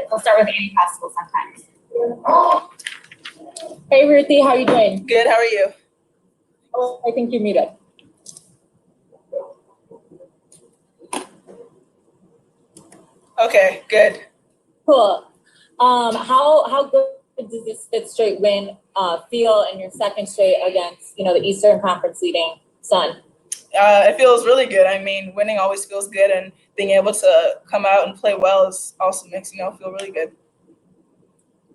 We'll start with Annie Possible sometimes. Hey Ruthie, how are you doing? Good, how are you? Oh, I think you're muted. Okay, good. Cool. How good does this fifth straight win feel in your second straight against the Eastern Conference leading Sun? It feels really good. I mean, winning always feels good, and being able to come out and play well is also makes feel really good.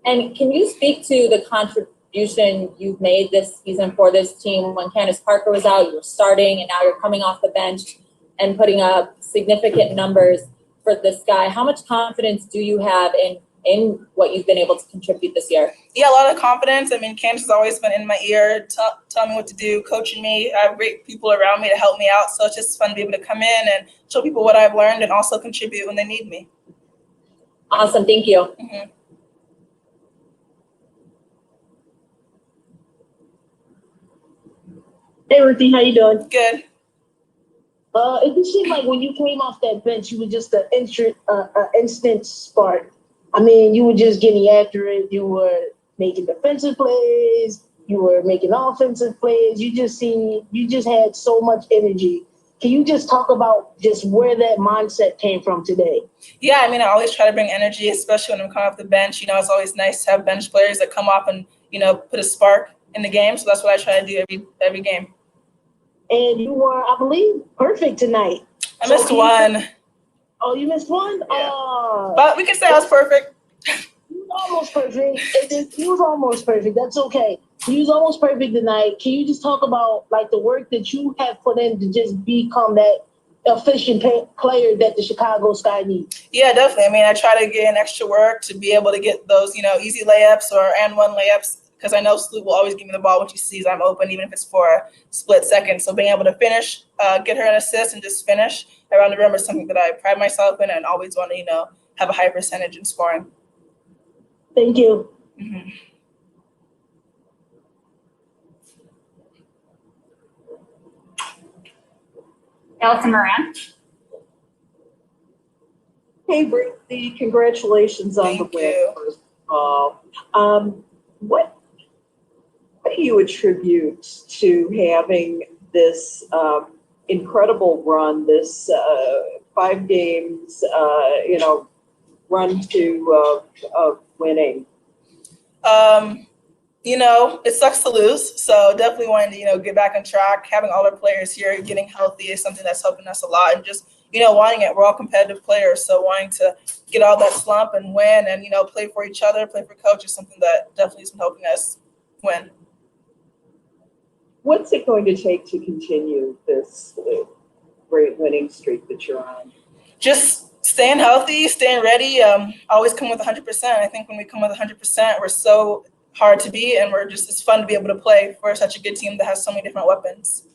And can you speak to the contribution you've made this season for this team? When Candace Parker was out, you were starting, and now you're coming off the bench and putting up significant numbers for this guy. How much confidence do you have in what you've been able to contribute this year? Yeah, a lot of confidence. I mean, Candace has always been in my ear, telling me what to do, coaching me. I have great people around me to help me out, so it's just fun to be able to come in and show people what I've learned and also contribute when they need me. Awesome, thank you. Mm-hmm. Hey, Ruthie, how you doing? Good. It just seemed like when you came off that bench, you were just an instant spark. I mean, you were just getting after it. You were making defensive plays. You were making offensive plays. You just had so much energy. Can you just talk about just where that mindset came from today? Yeah, I mean, I always try to bring energy, especially when I'm coming off the bench. It's always nice to have bench players that come off and, put a spark in the game. So that's what I try to do every game. And you were, I believe, perfect tonight. I missed one. Oh, you missed one? Yeah. But we can say I was perfect. You was almost perfect. You was almost perfect. That's okay. You was almost perfect tonight. Can you just talk about the work that you have put in to just become that efficient player that the Chicago Sky needs? Yeah, definitely. I mean, I try to get in extra work to be able to get those, easy layups or and one layups, because I know Sloot will always give me the ball when she sees I'm open, even if it's for a split second. So being able to finish, get her an assist and just finish around the rim is something that I pride myself in and always want to, have a high percentage in scoring. Thank you. Mm-hmm. Allison Moran. Hey, Brittany, congratulations on the win, first of all. What do you attribute to having this incredible run, this 5 games, run to winning? It sucks to lose. So definitely wanting to, get back on track. Having all our players here getting healthy is something that's helping us a lot. And just, wanting it. We're all competitive players. So wanting to get out of that slump and win and, play for each other, play for coach is something that definitely has been helping us win. What's it going to take to continue this great winning streak that you're on? Just staying healthy, staying ready, always come with 100%. I think when we come with 100%, we're so hard to beat, and it's fun to be able to play for such a good team that has so many different weapons.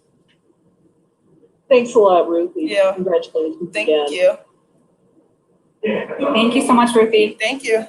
Thanks a lot, Ruthie. Yeah. Congratulations Thank again. you. Thank you so much, Ruthie. Thank you.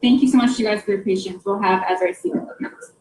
Thank you so much, you guys, for your patience. We'll have Ezra speak up next.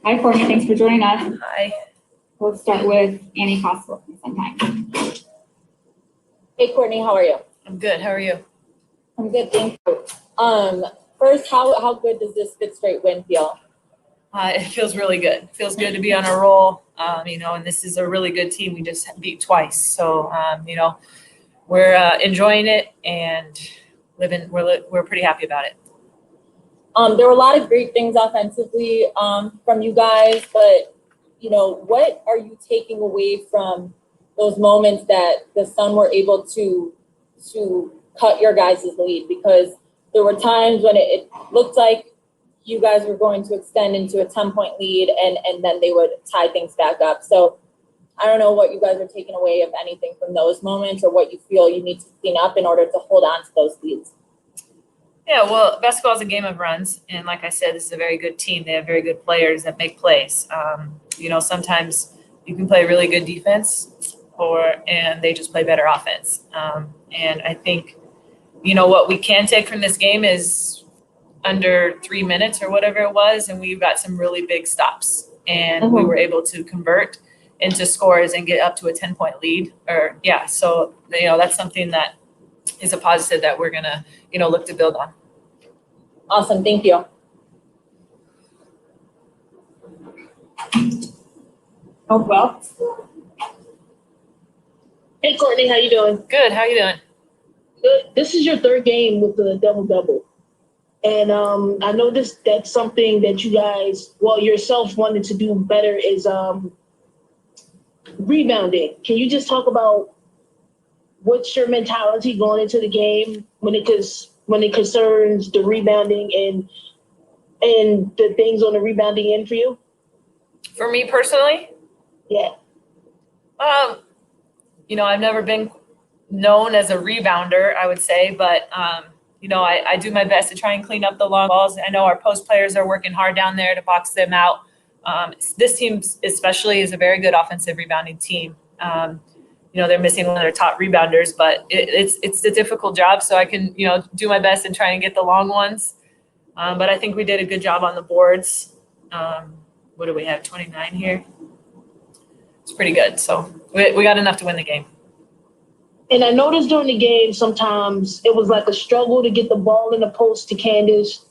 Hi, Courtney. Thanks for joining us. Hi. We'll start with Annie Possible sometime. Hey, Courtney, how are you? I'm good. How are you? I'm good, thank you. First, how good does this fifth straight win feel? It feels really good. It feels good to be on a roll, and this is a really good team. We just beat twice. So, we're enjoying it and we're pretty happy about it. There were a lot of great things offensively from you guys, but what are you taking away from those moments that the Sun were able to cut your guys' lead? Because there were times when it looked like you guys were going to extend into a 10-point lead and then they would tie things back up. So I don't know what you guys are taking away, if anything, from those moments, or what you feel you need to clean up in order to hold on to those leads. Yeah, well, basketball is a game of runs, and like I said, this is a very good team. They have very good players that make plays. Sometimes you can play really good defense, and they just play better offense. And I think, what we can take from this game is under 3 minutes or whatever it was, and we've got some really big stops, and we were able to convert into scores and get up to a 10-point lead. So that's something that is a positive that we're gonna look to build on. Awesome, thank you. Oh, well. Hey, Courtney, how you doing? Good. How you doing? Good. This is your third game with the double-double. And I know that's something that you guys, yourself wanted to do better is rebounding. Can you just talk about what's your mentality going into the game when it concerns the rebounding and the things on the rebounding end for you? For me personally, Yeah. I've never been known as a rebounder, I would say, but I do my best to try and clean up the long balls. I know our post players are working hard down there to box them out. This team especially is a very good offensive rebounding team. They're missing one of their top rebounders, but it's a difficult job. So I can, do my best and try and get the long ones. But I think we did a good job on the boards. What do we have? 29 here. It's pretty good. So we got enough to win the game. And I noticed during the game, sometimes it was like a struggle to get the ball in the post to Candace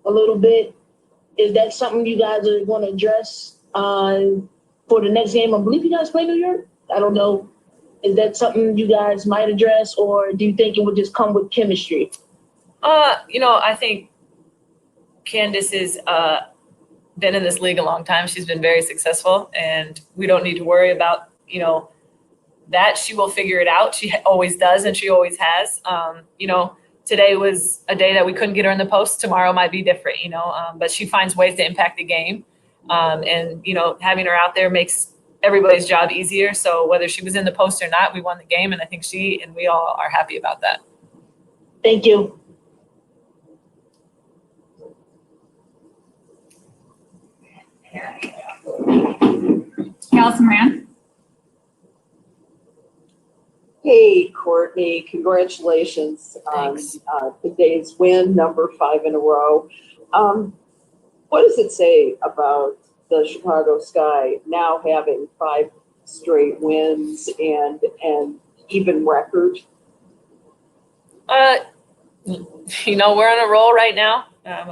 a little bit. Is that something you guys are going to address for the next game? I believe you guys play New York. I don't know. Is that something you guys might address, or do you think it would just come with chemistry? I think Candace is been in this league a long time. She's been very successful, and we don't need to worry about, that. She will figure it out. She always does, and she always has. Today was a day that we couldn't get her in the post. Tomorrow might be different, but she finds ways to impact the game. And having her out there makes everybody's job easier. So whether she was in the post or not, we won the game, and I think she and we all are happy about that. Thank you. Allison Moran. Hey, Courtney, congratulations on Thanks. Today's win, number 5 in a row. What does it say about the Chicago Sky now having 5 straight wins and even record? We're on a roll right now.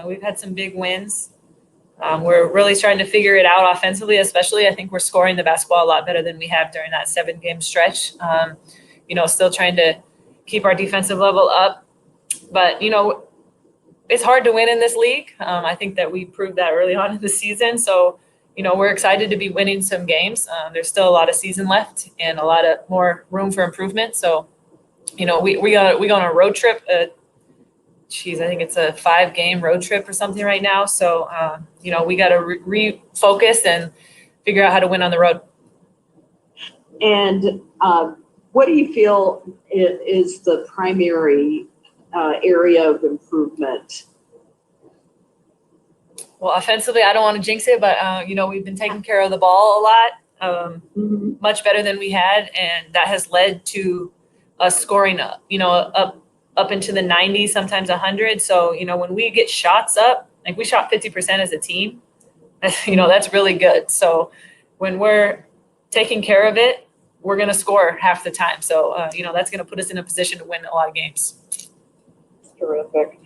We've had some big wins. We're really trying to figure it out offensively, especially. I think we're scoring the basketball a lot better than we have during that 7-game stretch. Still trying to keep our defensive level up. But, it's hard to win in this league. I think that we proved that early on in the season. So, we're excited to be winning some games. There's still a lot of season left and a lot of more room for improvement. So, we go on a road trip. I think it's a 5-game road trip or something right now. So, we got to refocus and figure out how to win on the road. And what do you feel is the primary area of improvement? Well, offensively, I don't want to jinx it, but, we've been taking care of the ball a lot, much better than we had. And that has led to us scoring, up into the 90s, sometimes 100. So, when we get shots up, like we shot 50% as a team, that's really good. So when we're taking care of it, we're going to score half the time. So, that's going to put us in a position to win a lot of games. Terrific.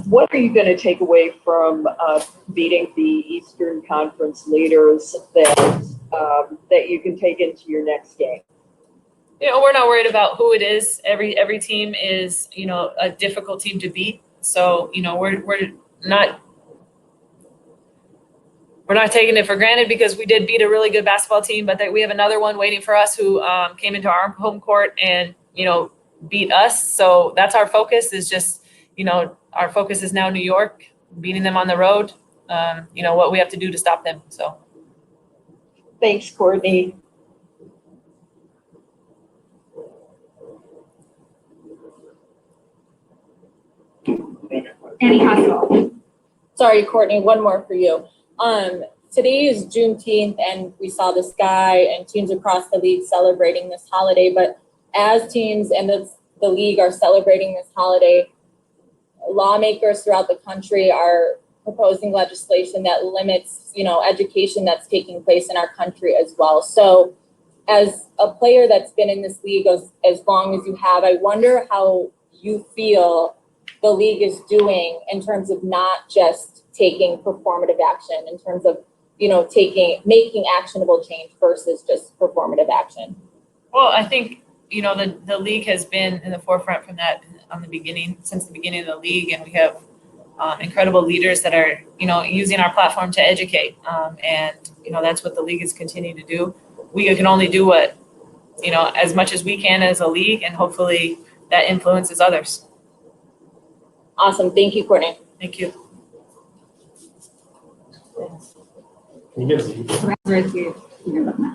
What are you going to take away from beating the Eastern Conference leaders that you can take into your next game? We're not worried about who it is. Every team is, a difficult team to beat. So, we're not taking it for granted because we did beat a really good basketball team, but we have another one waiting for us who came into our home court and, beat us. So that's our focus is just, our focus is now New York, beating them on the road, what we have to do to stop them. So. Thanks, Courtney. Annie Hospital. Sorry, Courtney, one more for you. Today is Juneteenth, and we saw the Sky and teams across the league celebrating this holiday. But as teams and the league are celebrating this holiday, lawmakers throughout the country are proposing legislation that limits, education that's taking place in our country as well. So as a player that's been in this league as long as you have, I wonder how you feel the league is doing in terms of not just taking performative action, in terms of, making actionable change versus just performative action. Well, I think, the league has been in the forefront from that since the beginning of the league. And we have incredible leaders that are, using our platform to educate. And that's what the league is continuing to do. We can only do what, as much as we can as a league, and hopefully that influences others. Awesome. Thank you, Courtney. Thank you. Can you get a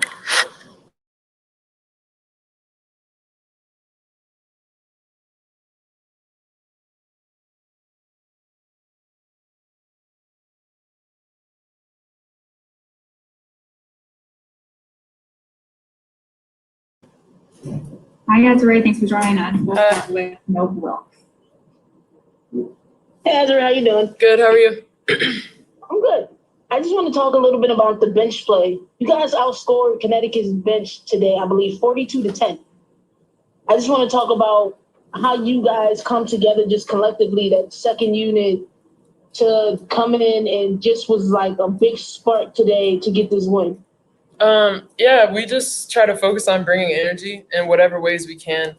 Hi, Desiree. Thanks for joining us. We'll start with no Wilkes. Hey, Ezra, how you doing? Good. How are you? I'm good. I just want to talk a little bit about the bench play. You guys outscored Connecticut's bench today, I believe, 42-10. I just want to talk about how you guys come together just collectively, that second unit, to come in and just was like a big spark today to get this win. We just try to focus on bringing energy in whatever ways we can.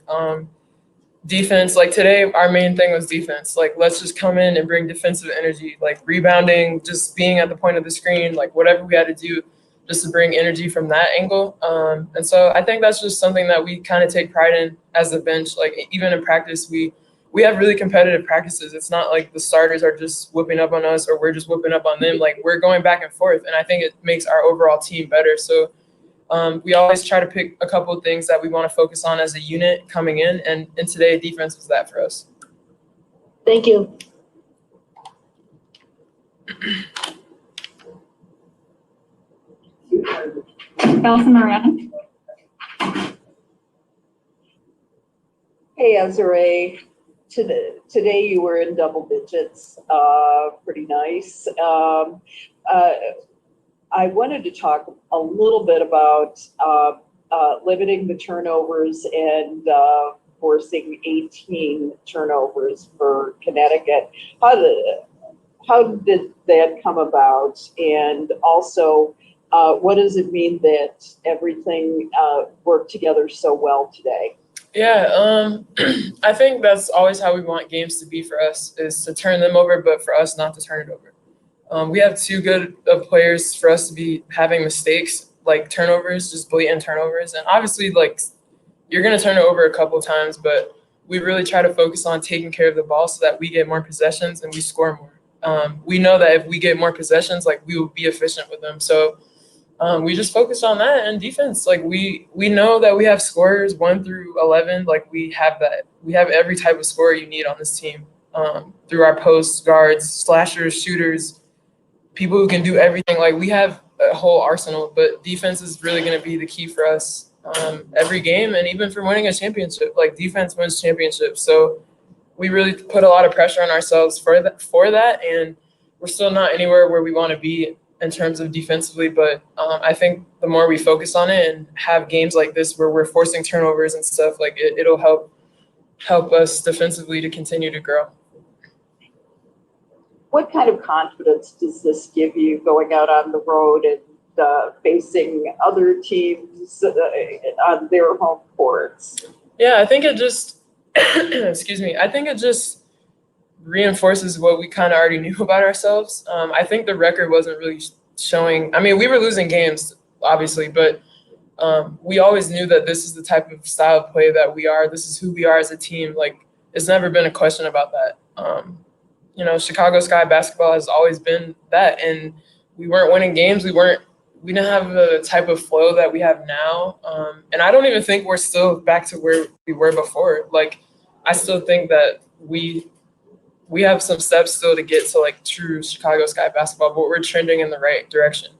Defense, like today, our main thing was defense. Like, let's just come in and bring defensive energy, like rebounding, just being at the point of the screen, like whatever we had to do just to bring energy from that angle. And so I think that's just something that we kind of take pride in as a bench. Like even in practice, we have really competitive practices. It's not like the starters are just whooping up on us or we're just whooping up on them. Like we're going back and forth, and I think it makes our overall team better. So we always try to pick a couple of things that we want to focus on as a unit coming in, and today defense was that for us. Thank you. Elsa Moran. Hey, Azure. Today you were in double digits, pretty nice. I wanted to talk a little bit about limiting the turnovers and forcing 18 turnovers for Connecticut. How did that come about? And also, what does it mean that everything worked together so well today? Yeah, I think that's always how we want games to be for us, is to turn them over, but for us not to turn it over. We have too good of players for us to be having mistakes like turnovers, just blatant turnovers. And obviously, like, you're going to turn it over a couple of times, but we really try to focus on taking care of the ball so that we get more possessions and we score more. We know that if we get more possessions, like, we will be efficient with them. So we just focus on that. And defense, like, we know that we have scorers 1 through 11. Like, we have that. We have every type of scorer you need on this team through our posts, guards, slashers, shooters, people who can do everything. Like, we have a whole arsenal, but defense is really going to be the key for us every game, and even for winning a championship. Like, defense wins championships. So we really put a lot of pressure on ourselves for that, and we're still not anywhere where we want to be in terms of defensively. But I think the more we focus on it and have games like this where we're forcing turnovers and stuff, like it'll help us defensively to continue to grow. What kind of confidence does this give you going out on the road and facing other teams on their home courts? Yeah, I think it just, excuse me, I think it just reinforces what we kind of already knew about ourselves. I think the record wasn't really showing. I mean, we were losing games, obviously, but we always knew that this is the type of style of play that we are. This is who we are as a team. Like, it's never been a question about that. Chicago Sky basketball has always been that, and we weren't winning games. We didn't have the type of flow that we have now. And I don't even think we're still back to where we were before. Like, I still think that we have some steps still to get to like true Chicago Sky basketball, but we're trending in the right direction.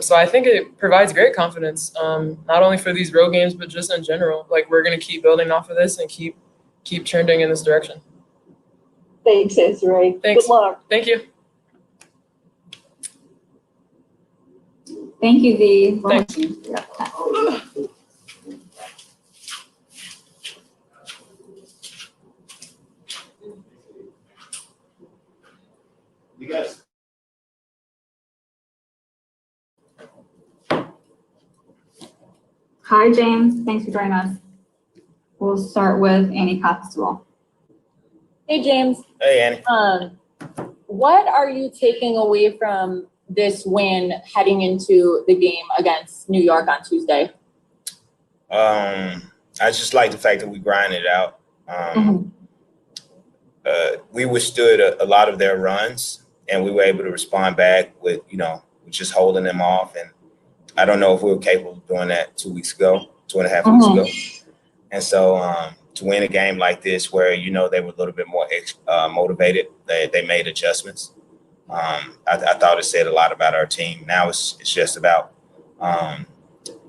So I think it provides great confidence, not only for these road games, but just in general. Like, we're going to keep building off of this and keep trending in this direction. Thanks, Azure. Thanks. Good luck. Thank you. Thank you, V. Thanks. You guys. Hi, James. Thanks for joining us. We'll start with Annie Costwell. Hey, James. Hey, Annie. What are you taking away from this win heading into the game against New York on Tuesday? I just like the fact that we grinded it out. We withstood a lot of their runs, and we were able to respond back with just holding them off. And I don't know if we were capable of doing that 2.5 weeks ago. And so to win a game like this where, they were a little bit more motivated, they made adjustments. I thought it said a lot about our team. Now it's just about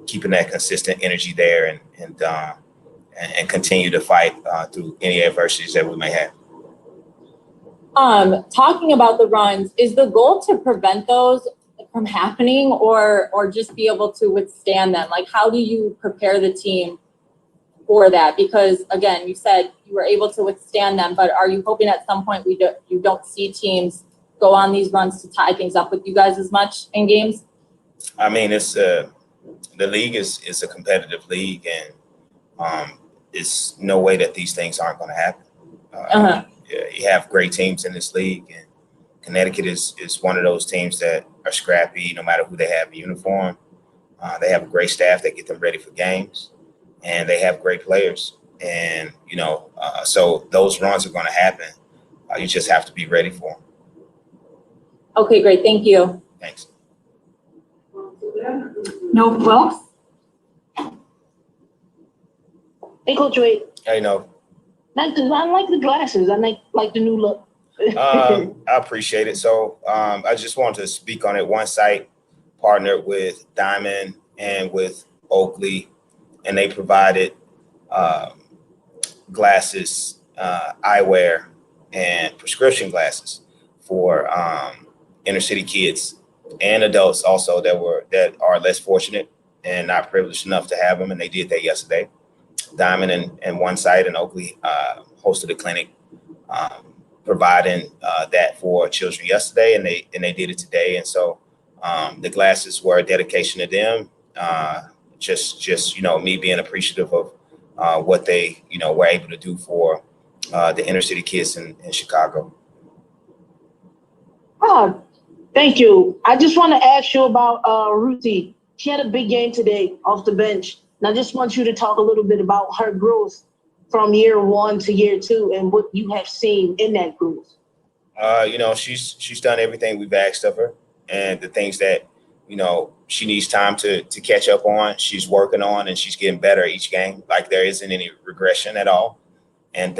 keeping that consistent energy there and continue to fight through any adversities that we may have. Talking about the runs, is the goal to prevent those from happening or just be able to withstand them? Like, how do you prepare the team for that? Because again, you said you were able to withstand them, but are you hoping at some point you don't see teams go on these runs to tie things up with you guys as much in games? I mean, it's the league is a competitive league, and it's no way that these things aren't going to happen. Yeah, you have great teams in this league, and Connecticut is one of those teams that are scrappy no matter who they have in uniform. They have a great staff that get them ready for games, and they have great players. And, so those runs are going to happen. You just have to be ready for them. Okay, great. Thank you. Thanks. No Wilkes? Hey, Coach Wade. Hey, no. I like the glasses. I like the new look. I appreciate it. So I just wanted to speak on it. One site partnered with Diamond and with Oakley, and they provided glasses, eyewear, and prescription glasses for inner city kids and adults also that are less fortunate and not privileged enough to have them. And they did that yesterday. Diamond and One Site and Oakley hosted a clinic providing that for children yesterday, and they did it today. And so the glasses were a dedication to them. Just me being appreciative of what they were able to do for the inner city kids in Chicago. Thank you. I just want to ask you about Ruthie. She had a big game today off the bench. And I just want you to talk a little bit about her growth from year 1 to year 2 and what you have seen in that growth. She's done everything we've asked of her, and the things that, she needs time to catch up on, she's working on, and she's getting better each game. Like, there isn't any regression at all. And,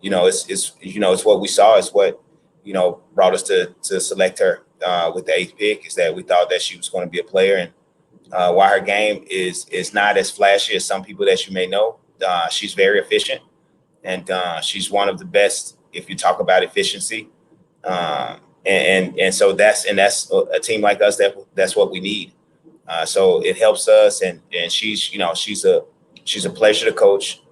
it's what we saw. It's what, brought us to select her with the 8th pick, is that we thought that she was going to be a player. And while her game is not as flashy as some people that you may know, she's very efficient, and she's one of the best if you talk about efficiency. And so that's a team like us that's what we need. So it helps us, and she's a pleasure to coach.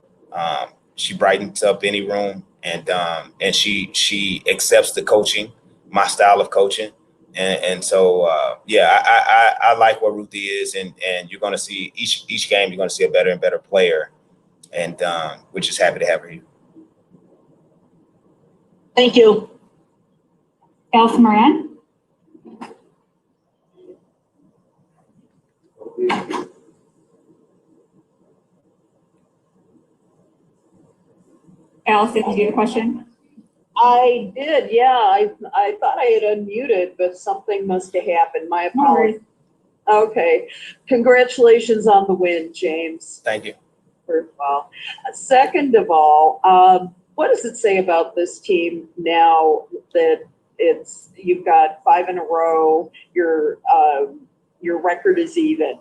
She brightens up any room, and she accepts the coaching, my style of coaching. And so, I like what Ruthie is, and you're going to see each game, you're going to see a better and better player. And we're just happy to have her here. Thank you. Elsa Moran? Allison, did you have a question? I did, yeah. I thought I had unmuted, but something must have happened. My No worries. apologies. Okay. Congratulations on the win, James. Thank you. First of all. Second of all, what does it say about this team now that you've got 5 in a row, your record is even?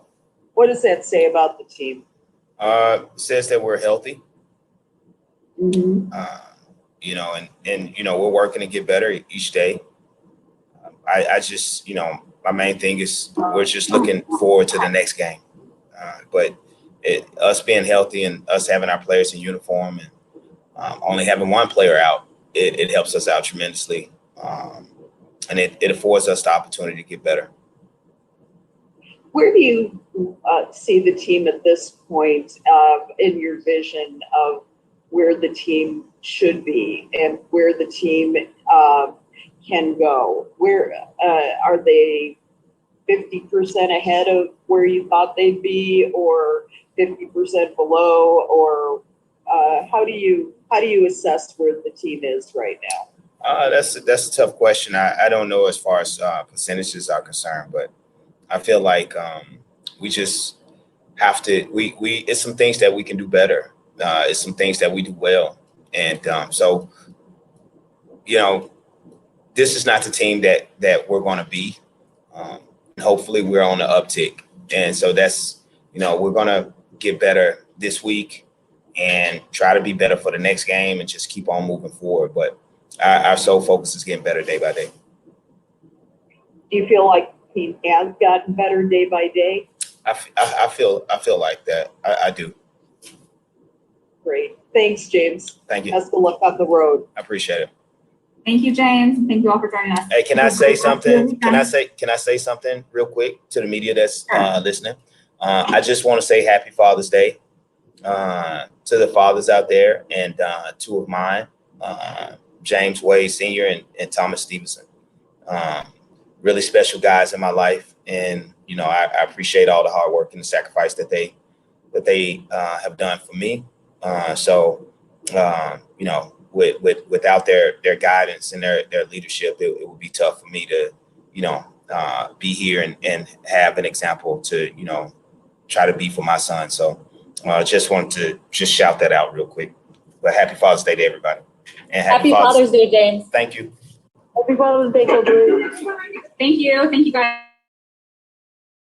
What does that say about the team? It says that we're healthy. Mm-hmm. We're working to get better each day. I just, my main thing is we're just looking forward to the next game. But us being healthy and us having our players in uniform and only having one player out, it helps us out tremendously. And it affords us the opportunity to get better. Where do you see the team at this point in your vision of where the team should be and where the team can go? Where are they 50% ahead of where you thought they'd be, or 50% below, or how do you assess where the team is right now? That's a tough question. I don't know as far as percentages are concerned, but I feel like we just have to. We it's some things that we can do better. It's some things that we do well, and so this is not the team that we're going to be. Hopefully, we're on the uptick, and so that's we're going to get better this week and try to be better for the next game and just keep on moving forward. But our sole focus is getting better day by day. Do you feel like he has gotten better day by day? I feel like that. I do. Great. Thanks, James. Thank you. Best of luck on the road. I appreciate it. Thank you, James. Thank you all for joining us. Hey, can I say something? Can I say something real quick to the media that's listening? I just want to say Happy Father's Day to the fathers out there, and two of mine, James Wade Sr. and Thomas Stevenson. Really special guys in my life, and I appreciate all the hard work and the sacrifice that they have done for me. Without their guidance and their leadership, it would be tough for me to be here and have an example to try to be for my son. So just wanted to shout that out real quick. But happy Father's Day to everybody. And Happy Father's Day, James. Thank you. Happy Father's Day, Coach Wade. Thank you. Thank you, guys.